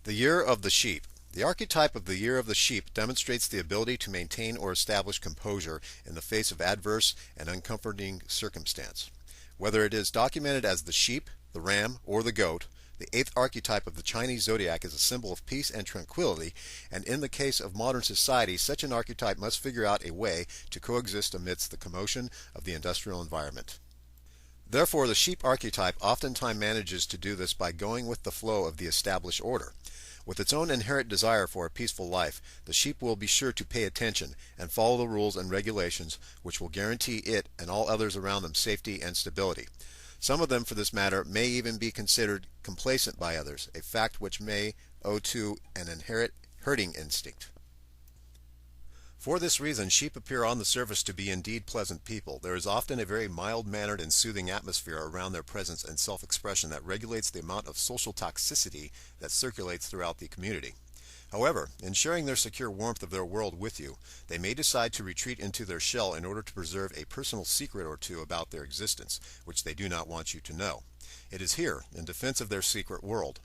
The Year of the Sheep. The archetype of the Year of the Sheep demonstrates the ability to maintain or establish composure in the face of adverse and uncomforting circumstance. Whether it is documented as the sheep, the ram, or the goat, the eighth archetype of the Chinese Zodiac is a symbol of peace and tranquility, and in the case of modern society, such an archetype must figure out a way to coexist amidst the commotion of the industrial environment. Therefore, the sheep archetype oftentimes manages to do this by going with the flow of the established order. With its own inherent desire for a peaceful life, the sheep will be sure to pay attention and follow the rules and regulations which will guarantee it and all others around them safety and stability. Some of them, for this matter, may even be considered complacent by others, a fact which may owe to an inherent herding instinct. For this reason, sheep appear on the surface to be indeed pleasant people. There is often a very mild-mannered and soothing atmosphere around their presence and self-expression that regulates the amount of social toxicity that circulates throughout the community. However, in sharing their secure warmth of their world with you, they may decide to retreat into their shell in order to preserve a personal secret or two about their existence, which they do not want you to know. It is here, in defense of their secret world,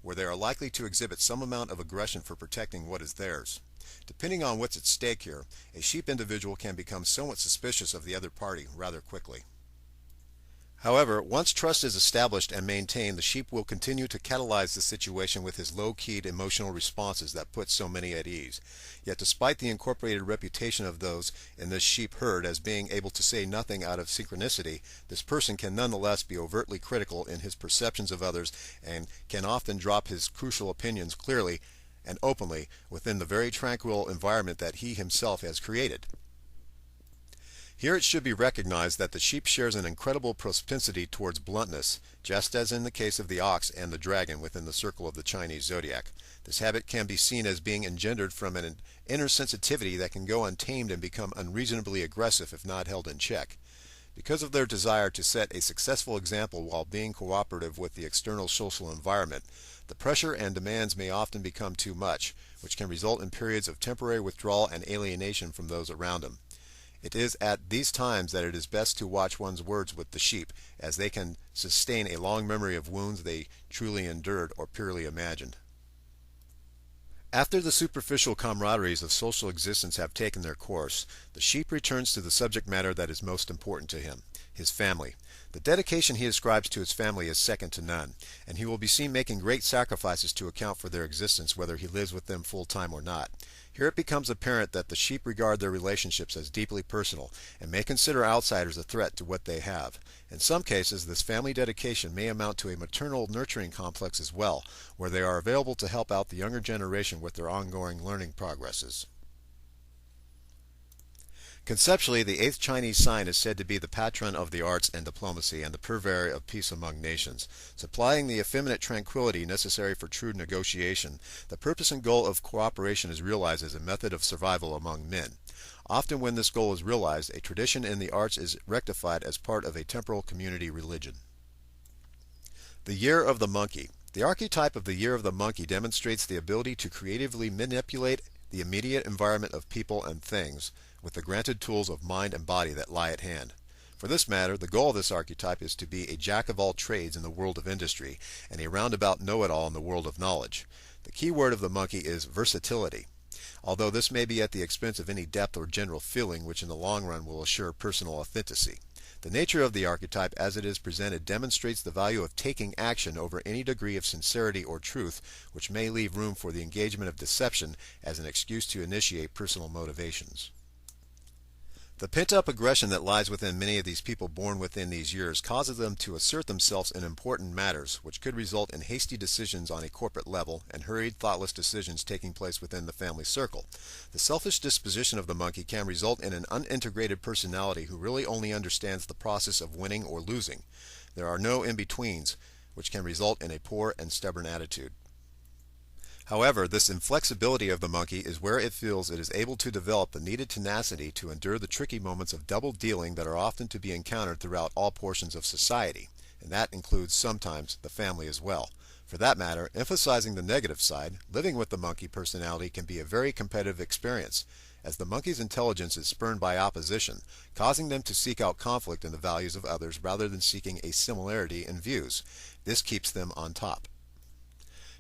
where they are likely to exhibit some amount of aggression for protecting what is theirs. Depending on what's at stake here, a sheep individual can become somewhat suspicious of the other party rather quickly. However, once trust is established and maintained, the sheep will continue to catalyze the situation with his low-keyed emotional responses that put so many at ease. Yet despite the incorporated reputation of those in this sheep herd as being able to say nothing out of synchronicity, this person can nonetheless be overtly critical in his perceptions of others and can often drop his crucial opinions clearly and openly within the very tranquil environment that he himself has created. Here it should be recognized that the sheep shares an incredible propensity towards bluntness, just as in the case of the ox and the dragon within the circle of the Chinese Zodiac. This habit can be seen as being engendered from an inner sensitivity that can go untamed and become unreasonably aggressive if not held in check. Because of their desire to set a successful example while being cooperative with the external social environment, the pressure and demands may often become too much, which can result in periods of temporary withdrawal and alienation from those around them. It is at these times that it is best to watch one's words with the sheep, as they can sustain a long memory of wounds they truly endured or purely imagined. After the superficial camaraderies of social existence have taken their course, the sheep returns to the subject matter that is most important to him, his family. The dedication he ascribes to his family is second to none, and he will be seen making great sacrifices to account for their existence, whether he lives with them full-time or not. Here it becomes apparent that the sheep regard their relationships as deeply personal and may consider outsiders a threat to what they have. In some cases, this family dedication may amount to a maternal nurturing complex as well, where they are available to help out the younger generation with their ongoing learning progresses. Conceptually, the eighth Chinese sign is said to be the patron of the arts and diplomacy and the purveyor of peace among nations. Supplying the effeminate tranquility necessary for true negotiation, the purpose and goal of cooperation is realized as a method of survival among men. Often when this goal is realized, a tradition in the arts is rectified as part of a temporal community religion. The Year of the Monkey. The archetype of the Year of the Monkey demonstrates the ability to creatively manipulate the immediate environment of people and things with the granted tools of mind and body that lie at hand. For this matter, the goal of this archetype is to be a jack of all trades in the world of industry and a roundabout know-it-all in the world of knowledge. The key word of the monkey is versatility, although this may be at the expense of any depth or general feeling which in the long run will assure personal authenticity. The nature of the archetype as it is presented demonstrates the value of taking action over any degree of sincerity or truth, which may leave room for the engagement of deception as an excuse to initiate personal motivations. The pent-up aggression that lies within many of these people born within these years causes them to assert themselves in important matters, which could result in hasty decisions on a corporate level and hurried, thoughtless decisions taking place within the family circle. The selfish disposition of the monkey can result in an unintegrated personality who really only understands the process of winning or losing. There are no in-betweens, which can result in a poor and stubborn attitude. However, this inflexibility of the monkey is where it feels it is able to develop the needed tenacity to endure the tricky moments of double dealing that are often to be encountered throughout all portions of society, and that includes sometimes the family as well. For that matter, emphasizing the negative side, living with the monkey personality can be a very competitive experience, as the monkey's intelligence is spurned by opposition, causing them to seek out conflict in the values of others rather than seeking a similarity in views. This keeps them on top.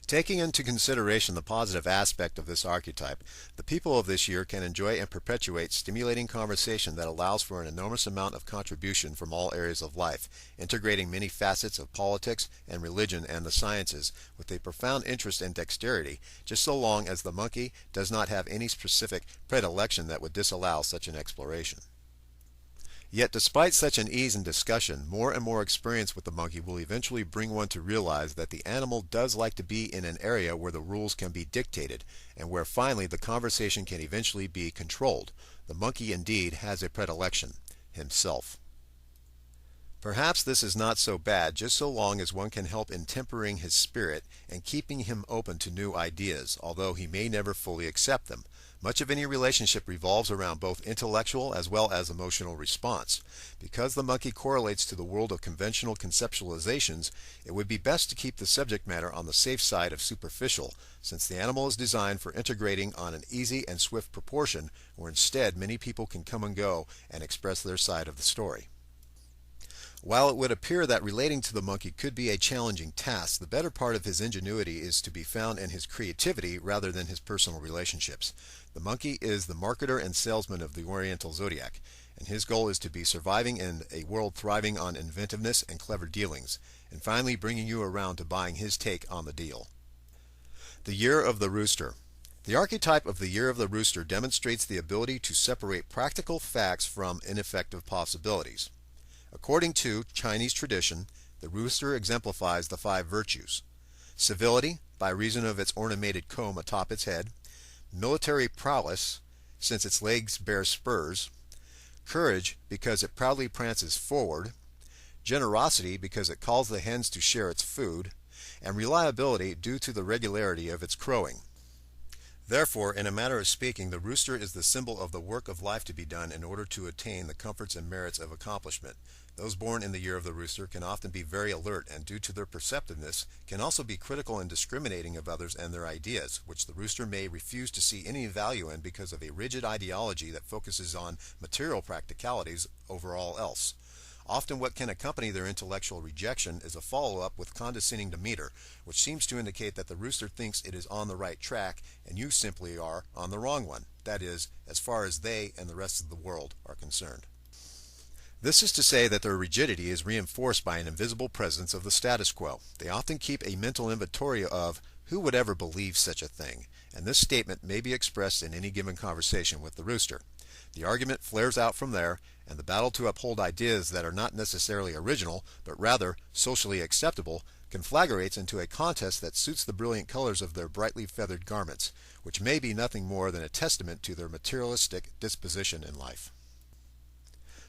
Taking into consideration the positive aspect of this archetype, the people of this year can enjoy and perpetuate stimulating conversation that allows for an enormous amount of contribution from all areas of life, integrating many facets of politics and religion and the sciences with a profound interest and dexterity, just so long as the monkey does not have any specific predilection that would disallow such an exploration. Yet despite such an ease in discussion, more and more experience with the monkey will eventually bring one to realize that the animal does like to be in an area where the rules can be dictated, and where finally the conversation can eventually be controlled. The monkey indeed has a predilection: himself. Perhaps this is not so bad, just so long as one can help in tempering his spirit and keeping him open to new ideas, although he may never fully accept them. Much of any relationship revolves around both intellectual as well as emotional response. Because the monkey correlates to the world of conventional conceptualizations, it would be best to keep the subject matter on the safe side of superficial, since the animal is designed for integrating on an easy and swift proportion, where instead many people can come and go and express their side of the story. While it would appear that relating to the monkey could be a challenging task, the better part of his ingenuity is to be found in his creativity rather than his personal relationships. The monkey is the marketer and salesman of the Oriental Zodiac, and his goal is to be surviving in a world thriving on inventiveness and clever dealings, and finally bringing you around to buying his take on the deal. The Year of the Rooster. The archetype of the Year of the Rooster demonstrates the ability to separate practical facts from ineffective possibilities. According to Chinese tradition, the rooster exemplifies the 5 virtues: civility, by reason of its ornamented comb atop its head; military prowess, since its legs bear spurs; courage, because it proudly prances forward; generosity, because it calls the hens to share its food; and reliability, due to the regularity of its crowing. Therefore, in a manner of speaking, the rooster is the symbol of the work of life to be done in order to attain the comforts and merits of accomplishment. Those born in the year of the rooster can often be very alert, and due to their perceptiveness, can also be critical and discriminating of others and their ideas, which the rooster may refuse to see any value in because of a rigid ideology that focuses on material practicalities over all else. Often what can accompany their intellectual rejection is a follow-up with condescending demeanor, which seems to indicate that the rooster thinks it is on the right track and you simply are on the wrong one, that is, as far as they and the rest of the world are concerned. This is to say that their rigidity is reinforced by an invisible presence of the status quo. They often keep a mental inventory of who would ever believe such a thing, and this statement may be expressed in any given conversation with the rooster. The argument flares out from there, and the battle to uphold ideas that are not necessarily original, but rather socially acceptable, conflagrates into a contest that suits the brilliant colors of their brightly feathered garments, which may be nothing more than a testament to their materialistic disposition in life.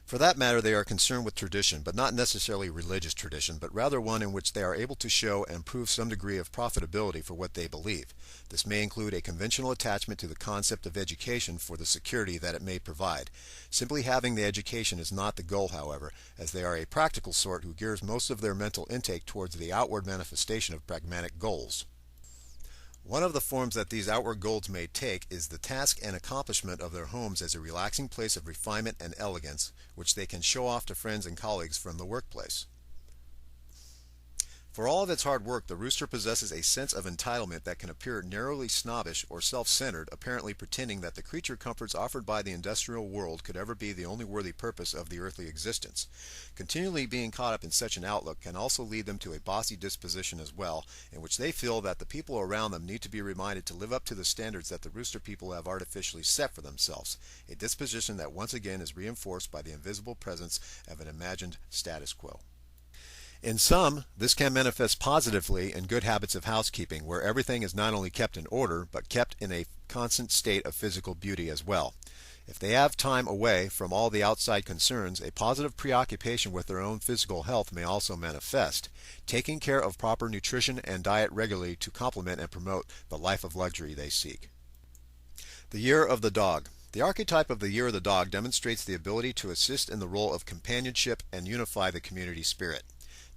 For that matter, they are concerned with tradition, but not necessarily religious tradition, but rather one in which they are able to show and prove some degree of profitability for what they believe. This may include a conventional attachment to the concept of education for the security that it may provide. Simply having the education is not the goal, however, as they are a practical sort who gears most of their mental intake towards the outward manifestation of pragmatic goals. One of the forms that these outward goals may take is the task and accomplishment of their homes as a relaxing place of refinement and elegance, which they can show off to friends and colleagues from the workplace. For all of its hard work, the rooster possesses a sense of entitlement that can appear narrowly snobbish or self-centered, apparently pretending that the creature comforts offered by the industrial world could ever be the only worthy purpose of the earthly existence. Continually being caught up in such an outlook can also lead them to a bossy disposition as well, in which they feel that the people around them need to be reminded to live up to the standards that the rooster people have artificially set for themselves, a disposition that once again is reinforced by the invisible presence of an imagined status quo. In some, this can manifest positively in good habits of housekeeping, where everything is not only kept in order, but kept in a constant state of physical beauty as well. If they have time away from all the outside concerns, a positive preoccupation with their own physical health may also manifest, taking care of proper nutrition and diet regularly to complement and promote the life of luxury they seek. The Year of the Dog. The archetype of the Year of the Dog demonstrates the ability to assist in the role of companionship and unify the community spirit.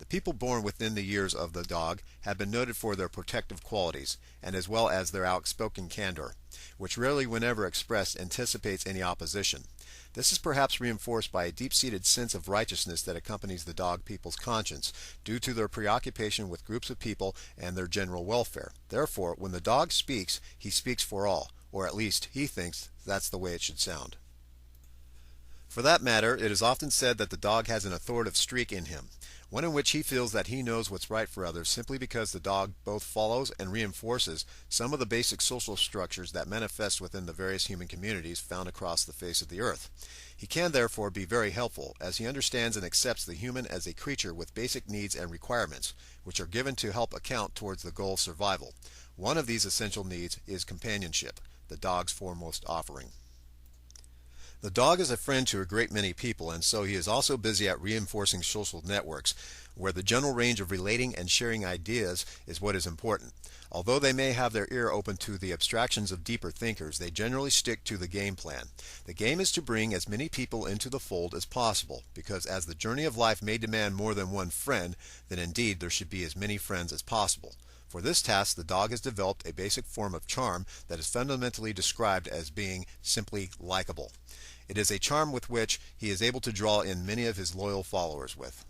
The people born within the years of the dog have been noted for their protective qualities, and as well as their outspoken candor, which rarely, whenever expressed, anticipates any opposition. This is perhaps reinforced by a deep-seated sense of righteousness that accompanies the dog people's conscience, due to their preoccupation with groups of people and their general welfare. Therefore, when the dog speaks, he speaks for all, or at least he thinks that's the way it should sound. For that matter, it is often said that the dog has an authoritative streak in him, one in which he feels that he knows what's right for others simply because the dog both follows and reinforces some of the basic social structures that manifest within the various human communities found across the face of the earth. He can therefore be very helpful, as he understands and accepts the human as a creature with basic needs and requirements, which are given to help account towards the goal of survival. One of these essential needs is companionship, the dog's foremost offering. The dog is a friend to a great many people, and so he is also busy at reinforcing social networks, where the general range of relating and sharing ideas is what is important. Although they may have their ear open to the abstractions of deeper thinkers, they generally stick to the game plan. The game is to bring as many people into the fold as possible, because as the journey of life may demand more than one friend, then indeed there should be as many friends as possible. For this task, the dog has developed a basic form of charm that is fundamentally described as being simply likable. It is a charm with which he is able to draw in many of his loyal followers with.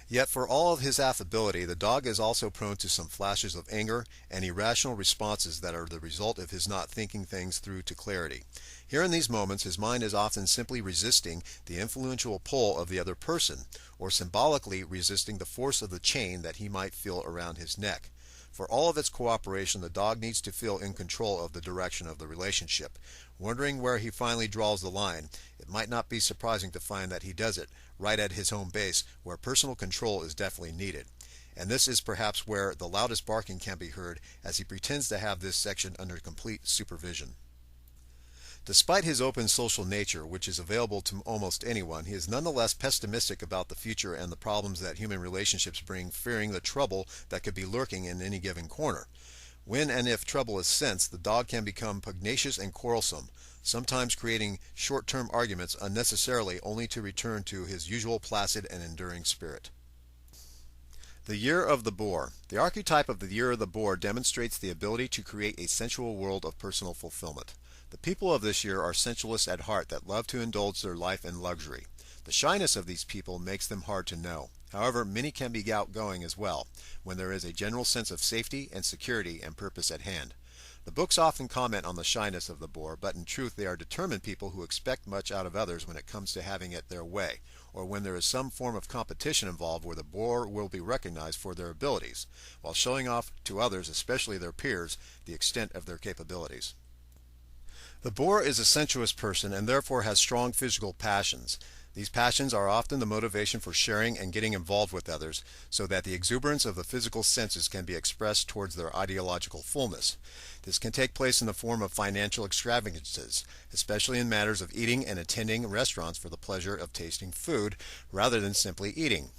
Yet for all of his affability, the dog is also prone to some flashes of anger and irrational responses that are the result of his not thinking things through to clarity. Here in these moments, his mind is often simply resisting the influential pull of the other person, or symbolically resisting the force of the chain that he might feel around his neck. For all of its cooperation, the dog needs to feel in control of the direction of the relationship. Wondering where he finally draws the line, it might not be surprising to find that he does it right at his home base, where personal control is definitely needed. And this is perhaps where the loudest barking can be heard, as he pretends to have this section under complete supervision. Despite his open social nature, which is available to almost anyone, he is nonetheless pessimistic about the future and the problems that human relationships bring, fearing the trouble that could be lurking in any given corner. When and if trouble is sensed, the dog can become pugnacious and quarrelsome, sometimes creating short-term arguments unnecessarily, only to return to his usual placid and enduring spirit. The Year of the Boar. The archetype of the Year of the Boar demonstrates the ability to create a sensual world of personal fulfillment. The people of this year are sensualists at heart that love to indulge their life in luxury. The shyness of these people makes them hard to know. However, many can be outgoing as well, when there is a general sense of safety and security and purpose at hand. The books often comment on the shyness of the boar, but in truth they are determined people who expect much out of others when it comes to having it their way, or when there is some form of competition involved where the boar will be recognized for their abilities, while showing off to others, especially their peers, the extent of their capabilities. The boar is a sensuous person and therefore has strong physical passions. These passions are often the motivation for sharing and getting involved with others, so that the exuberance of the physical senses can be expressed towards their ideological fullness. This can take place in the form of financial extravagances, especially in matters of eating and attending restaurants for the pleasure of tasting food, rather than simply eating.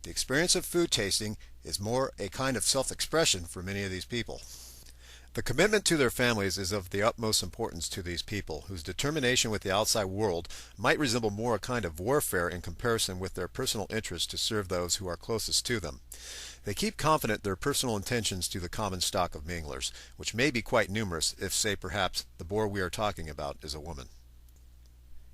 The experience of food tasting is more a kind of self-expression for many of these people. The commitment to their families is of the utmost importance to these people, whose determination with the outside world might resemble more a kind of warfare in comparison with their personal interest to serve those who are closest to them. They keep confident their personal intentions to the common stock of minglers, which may be quite numerous if, say, perhaps, the boar we are talking about is a woman.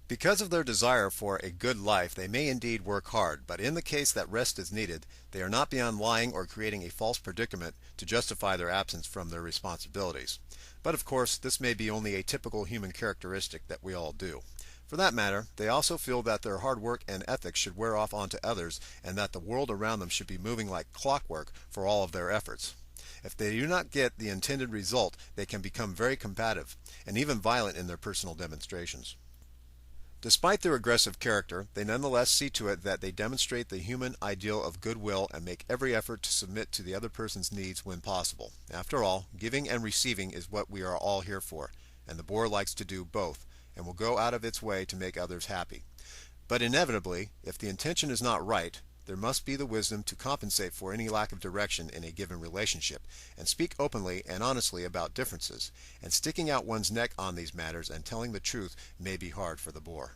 Because of their desire for a good life, they may indeed work hard, but in the case that rest is needed, they are not beyond lying or creating a false predicament to justify their absence from their responsibilities. But of course, this may be only a typical human characteristic that we all do. For that matter, they also feel that their hard work and ethics should wear off onto others, and that the world around them should be moving like clockwork for all of their efforts. If they do not get the intended result, they can become very combative, and even violent in their personal demonstrations. Despite their aggressive character, they nonetheless see to it that they demonstrate the human ideal of goodwill and make every effort to submit to the other person's needs when possible. After all, giving and receiving is what we are all here for, and the boar likes to do both, and will go out of its way to make others happy. But inevitably, if the intention is not right, there must be the wisdom to compensate for any lack of direction in a given relationship, and speak openly and honestly about differences, and sticking out one's neck on these matters and telling the truth may be hard for the boar.